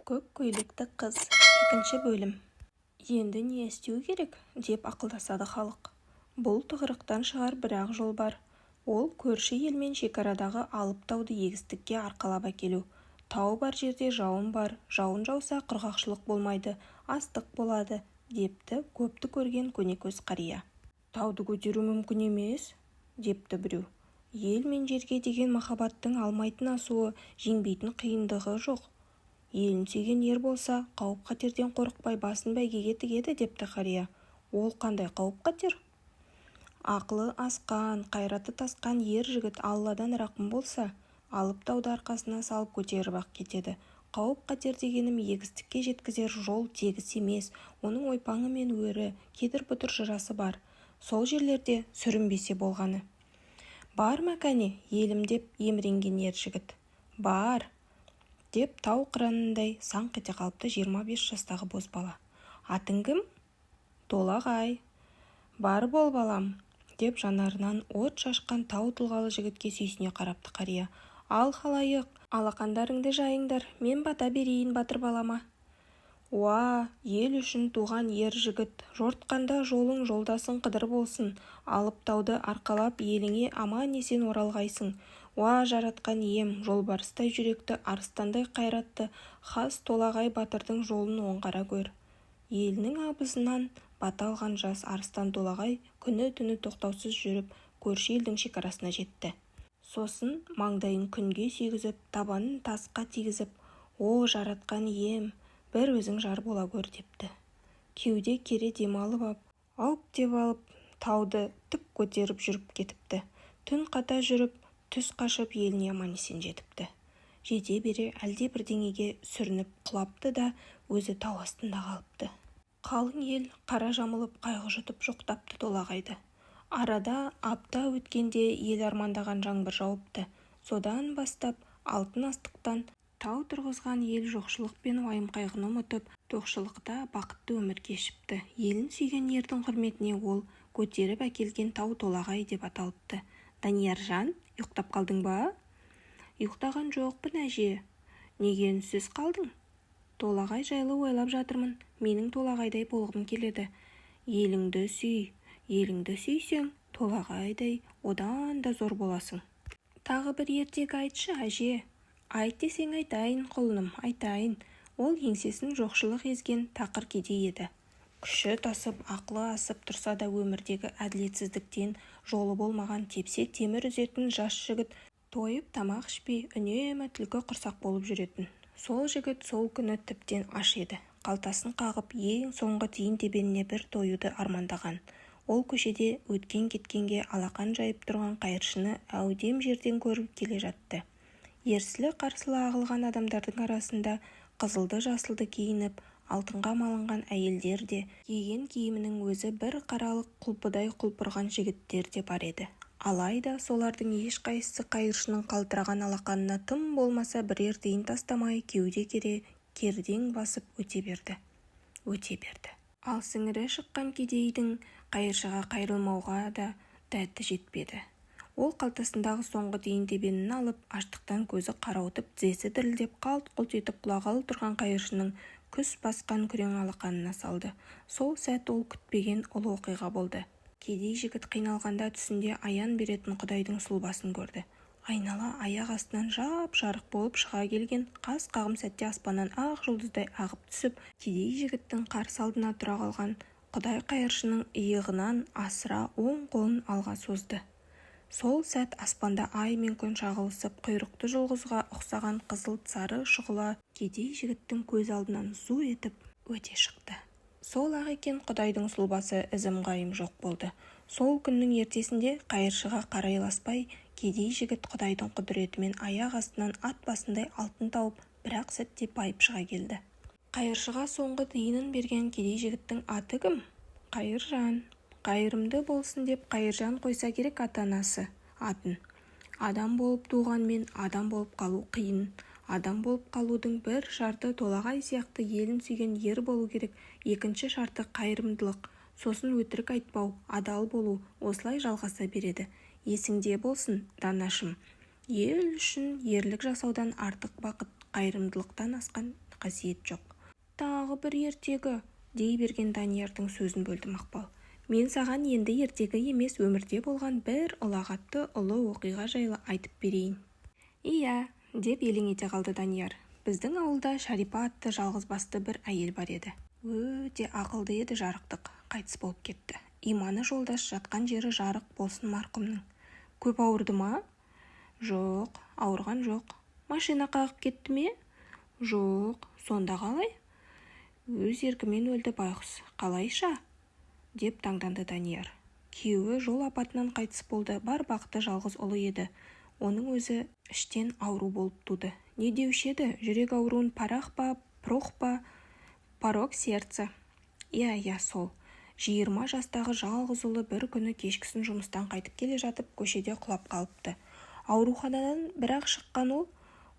Көк көйлекті қыз. Екінші бөлім. Енді не істеу керек деп ақылдасады халық. Бұл тығырықтан шығар бір-ақ жол бар. Ол көрші елмен шекарадағы алып тауды егістікке арқалап әкелу. Тау бар жерде жауын бар, жауын жауса құрғақшылық болмайды, астық болады, депті көпті көрген көнекөз қария. Тауды көтеру мүмкін емес, депті біреу. Ел мен жерге деген махаббаттың алмайтын асуы, жеңбейтін қиындығы жоқ. Елін сүйген ер болса, қауіп-қатерден қорықпай басын бәйгеге тігеді, депті қария. Ол қандай қауіп-қатер? Ақылы асқан, қайраты тасқан ер жігіт Алладан рақым болса, алып тауды арқасына салып көтеріп-ақ кетеді. Қауіп-қатер дегенім егістікке жеткізер жол тегіс емес, оның ойпаңы мен өрі, кедір-бұдыр жырасы бар. Сол жерлерде сүрінбесе болғаны. Бар ма кәне, елім деп еміренген ер жігіт. Бар, деп тау қыранындай саңқ ете қалыпты 25 жастағы бозбала. Атың кім? Толағай. Бар бол балам, деп жанарынан от шашқан тау тұлғалы жігітке сүйсіне қарапты қария. Ал халайық, алақандарыңды жайыңдар, мен бата берейін батыр балама. Уа, ел үшін туған ер жігіт, жортқанда жолың жолдасың қыдыр болсын, алып тауды арқалап еліңе аман есен оралғайсың. Уа, жаратқан ием, жолбарыстай жүректі, арыстандай қайратты, хас Толағай батырдың жолын оңғара көр. Елінің абызынан бата алған жас арыстан Толағай күні-түні тоқтаусыз жүріп, көрші елдің шекарасына жетті. Сосын маңдайын күнге сүйгізіп, табанын тасқа тигізіп, о, жаратқан ием, бір өзің жар бола көр, депті. Кеуде кере демалып ап, ауып деп алып, тауды тік көтеріп жүріп кетіпті. Түн қата жүріп, түс қашып еліне аман есен жетіпті. Жете бере әлде бірдеңеге сүрініп құлапты да өзі тау астында қалыпты. Қалың ел қара жамылып қайғы жұтып жоқтапты Толағайды. Арада апта өткенде ел армандаған жаңбыр жауыпты. Содан бастап алтын астықтан тау тұрғызған ел жоқшылық пен уайым қайғыны ұмытып, тоқшылықта бақытты өмір кешіпті. Елін сүйген ердің құрметіне ол көтеріп әкелген тау Толағай деп аталыпты. Данияржан, ұйықтап қалдың ба? Ұйықтаған жоқпын, әже. Неге үнсіз қалдың? Толағай жайлы ойлап жатырмын. Менің Толағайдай болғым келеді. Еліңді сүй. Еліңді сүйсең, Толағайдай одан да зор боласың. Тағы бір ертегі айтшы, әже. Айт десең айтайын, құлыным, айтайын. Ол еңсесін жоқшылық езген тақыр кедей еді. Күші тасып, ақылы асып тұрса да өмірдегі әділетсіздіктен жолы болмаған тепсе темір үзетін жас жігіт, тойып тамақ ішпей үнемі түлкі құрсақ болып жүретін. Сол жігіт сол күні тіптен аш еді. Қалтасын қағып, ең соңғы тиын тебеніне бір тойуды армандаған. Ол көшеде өткен-кеткенге алақан жайып тұрған қайыршыны әудем жерден көріп келе жатты. Ерсілі-қарсылы ағылған адамдардың арасында қызылды-жасылды киініп, алтынға малынған әйелдер де, киген киімінің өзі бір қаралық құлпыдай құлпырған жігіттер де бар еді. Алайда солардың ешқайсысы қайыршының қалтыраған алақанына тым болмаса бірер тиын тастамай кеуде кере кердең басып өте берді. Ал сіңірі шыққан кедейдің қайыршыға қайрылмауға да дәті жетпеді. Ол қалтасындағы соңғы тиын тебенін алып, аштықтан көзі қарауытып, тізесі дірілдеп, қалт-құлт етіп құлағалы тұрған қайыршының күс басқан күрең алақанына салды. Сол сәт ол күтпеген ұлы оқиға болды. Кедей жігіт қиналғанда түсінде аян беретін Құдайдың сұлбасын көрді. Айнала аяқ астынан жап-жарық болып шыға келген қас қағым сәтте аспаннан ақ жұлдыздай ағып түсіп, кедей жігіттің қарсы алдына тұра қалған Құдай қайыршының иығынан асыра оң қолын алға созды. Сол сәт аспанда ай мен күн шағылысып, құйрықты жұлдызға ұқсаған қызыл-сары шұғыла кедей жігіттің көз алдынан зу етіп өте шықты. Сол ақ екен, Құдайдың сұлбасы ізім-ғайым жоқ болды. Сол күннің ертесінде қайыршыға қарайласпай, кедей жігіт Құдайдың құдіретімен аяқ астынан ат басындай алтын тауып, бір-ақ сәтте байып шыға келді. Қайыршыға соңғы тиынын берген кедей жігіттің аты кім? Қайыржан. Қайырымды болсын деп Қайыржан қойса керек ата-анасы атын. Адам болып туғанмен адам болып қалу қиын. Адам болып қалудың бір шарты Толағай сияқты елін сүйген ер болу керек. Екінші шарты қайырымдылық. Сосын өтірік айтпау, адал болу. Осылай жалғаса береді. Есіңде болсын, данашым. Ел үшін ерлік жасаудан артық бақыт, қайырымдылықтан асқан қасиет жоқ. Тағы бір ертегі, дей берген Даниярдың сөзін бөлді Мақпал. Мен саған енді ертегі емес, өмірде болған бір ұлағатты ұлы оқиға жайлы айтып берейін. Иә, деп елең ете қалды Данияр. Біздің ауылда Шарипа атты жалғызбасты бір әйел бар еді. Өте ақылды еді, жарықтық, қайтыс болып кетті. Иманы жолдас, жатқан жері жарық болсын марқұмның. Көп ауырды ма? Жоқ, ауырған жоқ. Машина қағып кетті ме? Жоқ, сонда қалай? Өз еркімен өлді байғұс, қалайша? Деп таңданды Данияр. Күйеуі жол апатынан қайтыс болды, бар бақыты жалғыз ұлы еді. Оның өзі іштен ауру болып туды. Не деуші еді? Жүрек ауруын парақ па, проқ па? Порок сердце. Иә, сол. 20 жастағы жалғыз ұлы бір күні кешкісін жұмыстан қайтып келе жатып, көшеде құлап қалыпты. Ауруханадан бірақ шыққан ол,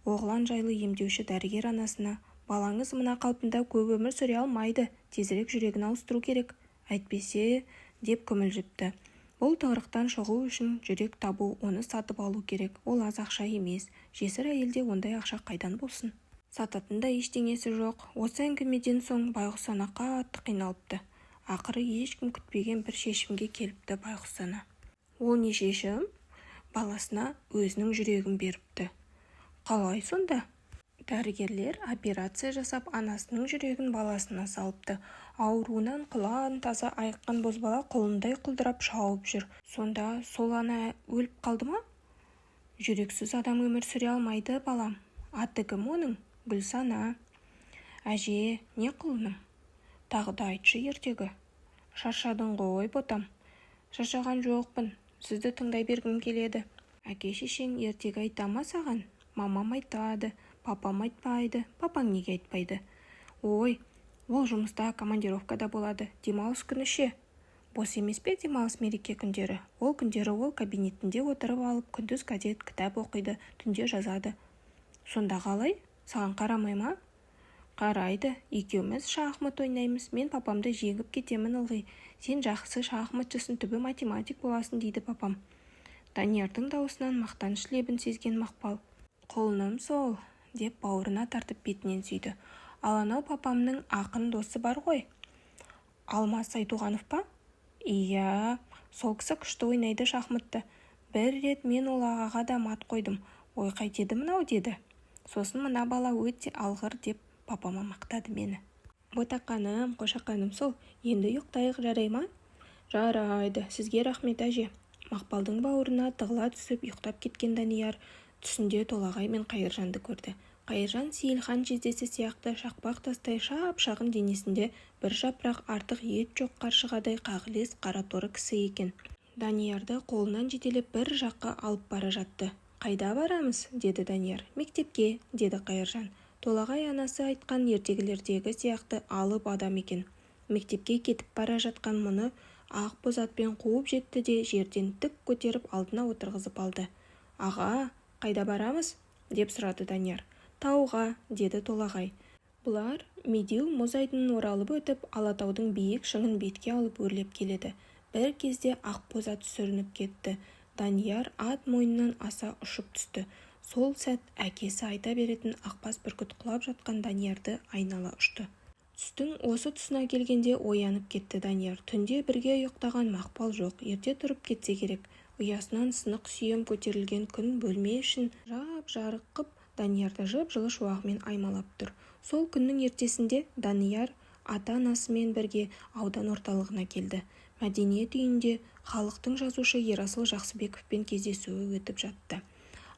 оғлан жайлы емдеуші дәрігер анасына: балаңыз мына қалпында көп өмір сүре алмайды, тезірек жүрегін ауыстыру керек, әйтпесе, деп күмілжіпті. Бұл тығырықтан шығу үшін жүрек табу, оны сатып алу керек. Ол аз ақша емес. Жесір әйелде ондай ақша қайдан болсын? Сататын да ештеңесі жоқ. Осы әңгімеден соң байғұс ана қатты қиналыпты. Ақыры ешкім күтпеген бір шешімге келіпті байғұс ана. Ол не шешім? Баласына өзінің жүрегін беріпті. Қалай сонда? Дәрігерлер операция жасап анасының жүрегін баласына салыпты. Ауруынан қылан таза айыққан бозбала құлындай құлдырап шауып жүр. Сонда сол ана өліп қалды ма? Жүрексіз адам өмір сүре алмайды, балам. Аты кім оның? Гүлсана. Әже, не құлыным? Тағы да айтшы ертегі. Шаршадың ғой, ботам. Шаршаған жоқпын. Сізді тыңдай бергім келеді. Әке-шешең ертегі айта ма саған? Мамам айтады, папам айтпайды. Папаң неге айтпайды? Ой, ол жұмыста, командировкада болады. Демалыс күні ше? Бос емес пе демалыс мереке күндері? Ол күндері ол кабинетінде отырып алып, күндіз газет, кітап оқиды, түнде жазады. Сонда қалай? Саған қарамай ма? Қарайды. Екеуміз шахмат ойнаймыз. Мен папамды жеңіп кетемін ылғи. Сен жақсы шахматшысың, түбі математик боласың, дейді папам. Даниярдың даусынан мақтаныш лебін сезген Мақпал: құлыным сол, деп бауырына тартып бетінен сүйді. Ал анау папамның ақын досы бар ғой. Алмас Айтуғанов па? Иә, сол кісі күшті ойнайды шахматты. Бір рет мен ол ағаға да мат қойдым. Ой, қайтеді мынау, деді. Сосын мына бала өте алғыр, деп папама мақтады мені. Ботақаным, қошақаным сол, енді ұйықтайық, жарай ма? Жарайды, сізге рахмет, әже. Мақпалдың бауырына тығыла түсіп ұйықтап кеткен Данияр түсінде Толағай мен Қайыржанды көрді. Қайыржан Сейілхан жездесі сияқты шақпақ тастай шап-шағын денесінде бір жапырақ артық ет жоқ қаршығадай қағылез қараторы кісі екен. Даниярды қолынан жетелеп бір жаққа алып бара жатты. Қайда барамыз? Деді Данияр. Мектепке, деді Қайыржан. Толағай анасы айтқан ертегілердегі сияқты алып адам екен. Мектепке кетіп бара жатқан мұны ақ боз атпен қуып жетті де жерден тік көтеріп алдына отырғызып алды. Аға, қайда барамыз? Деп сұрады Данияр. Тауға, деді Толағай. Бұлар медеу мұз айдынын оралып өтіп, Алатаудың биік шыңын бетке алып өрлеп келеді. Бір кезде ақ боз ат сүрініп кетті. Данияр ат мойнынан аса ұшып түсті. Сол сәт әкесі айта беретін ақбас бүркіт құлап жатқан Даниярды айнала ұшты. Түстің осы тұсына келгенде оянып кетті Данияр. Түнде бірге ұйықтаған Мақпал жоқ, ерте тұрып кетсе керек. Ұясынан сынық сүйем көтерілген күн бөлме ішін жап-жарық қып, Даниярды жып-жылы шуағымен аймалап тұр. Сол күннің ертесінде Данияр ата-анасымен бірге аудан орталығына келді. Мәдениет үйінде халықтың жазушы Ерасыл Жақсыбековпен кездесуі өтіп жатты.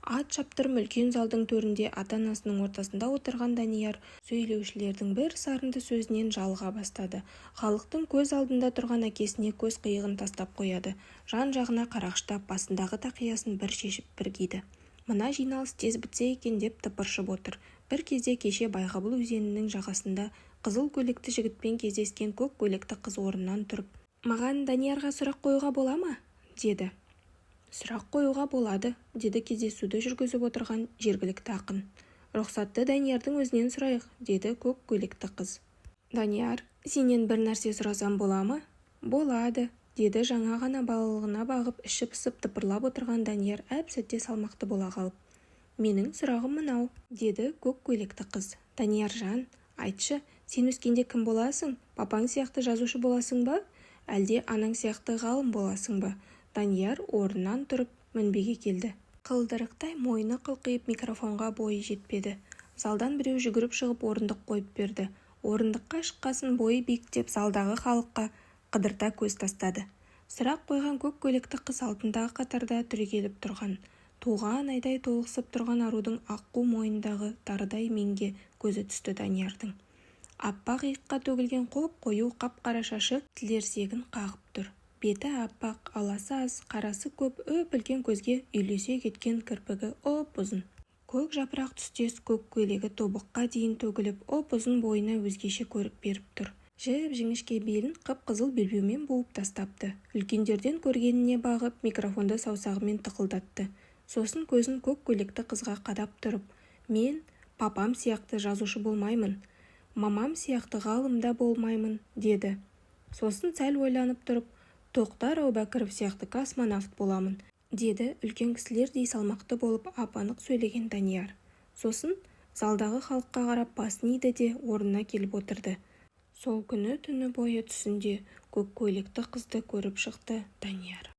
Ат шаптырым үлкен залдың төрінде ата-анасының ортасында отырған Данияр сөйлеушілердің бір сарынды сөзінен жалыға бастады. Халықтың көз алдында тұрған әкесіне көз қиығын тастап қояды. Жан-жағына қарағыштап, басындағы тақиясын бір шешіп бір киді. Мына жиналыс тез бітсе екен деп тыпыршып отыр. Бір кезде кеше Байғабыл өзенінің жағасында қызыл көйлекті жігітпен кездескен көк көйлекті қыз орнынан тұрып: «Маған Даниярға сұрақ қоюға бола ма?» деді. «Сұрақ қоюға болады», деді кездесуді жүргізіп отырған жергілікті ақын. «Рұқсатты Даниярдың өзінен сұрайық», деді көк көйлекті қыз. «Данияр, сенен бір нәрсе сұрасам бола ма?» «Болады», деді жаңа ғана балалығына бағып іші пысып тыпырлап отырған Данияр әп-сәтте салмақты бола қалып. «Менің сұрағым мынау», деді көк көйлекті қыз. Данияржан, айтшы, сен өскенде кім боласың? Папаң сияқты жазушы боласың ба? Әлде анаң сияқты ғалым боласың ба? Данияр орнынан тұрып мінбеге келді. Қылдырықтай мойны қылқиып микрофонға бойы жетпеді. Залдан біреу жүгіріп шығып орындық қойып берді. Орындыққа шыққасын бойы биіктеп залдағы халыққа қыдырта көз тастады. Сұрақ қойған көк көйлекті қыз алдындағы қатарда түрегеліп тұрған. Туған айдай толықсып тұрған арудың аққу мойнындағы тарыдай менге көзі түсті Даниярдың. Аппақ иыққа төгілген қою қап-қара шашы тілерсегін қағып тұр. Беті аппақ, аласы аз, қарасы көп, үлкен көзге үйлесе кеткен кірпігі ұзын. Көк жапырақ түстес көк көйлегі тобыққа дейін төгіліп, ұзын бойына өзгеше көрік беріп тұр. Жіп-жіңішке белін қып-қызыл белбеумен буып тастапты. Үлкендерден көргеніне бағып, микрофонды саусағымен тықылдатты. Сосын көзін көк көйлекті қызға қадап тұрып, мен папам сияқты жазушы болмаймын, мамам сияқты ғалым да болмаймын, деді. Сосын сәл ойланып тұрып, Тоқтар Әубәкіров сияқты космонавт боламын, деді үлкен кісілердей салмақты болып ап-анық сөйлеген Данияр. Сосын залдағы халыққа қарап басын иді де орнына келіп отырды. Сол күні түні бойы түсінде көк көйлекті қызды көріп шықты Данияр.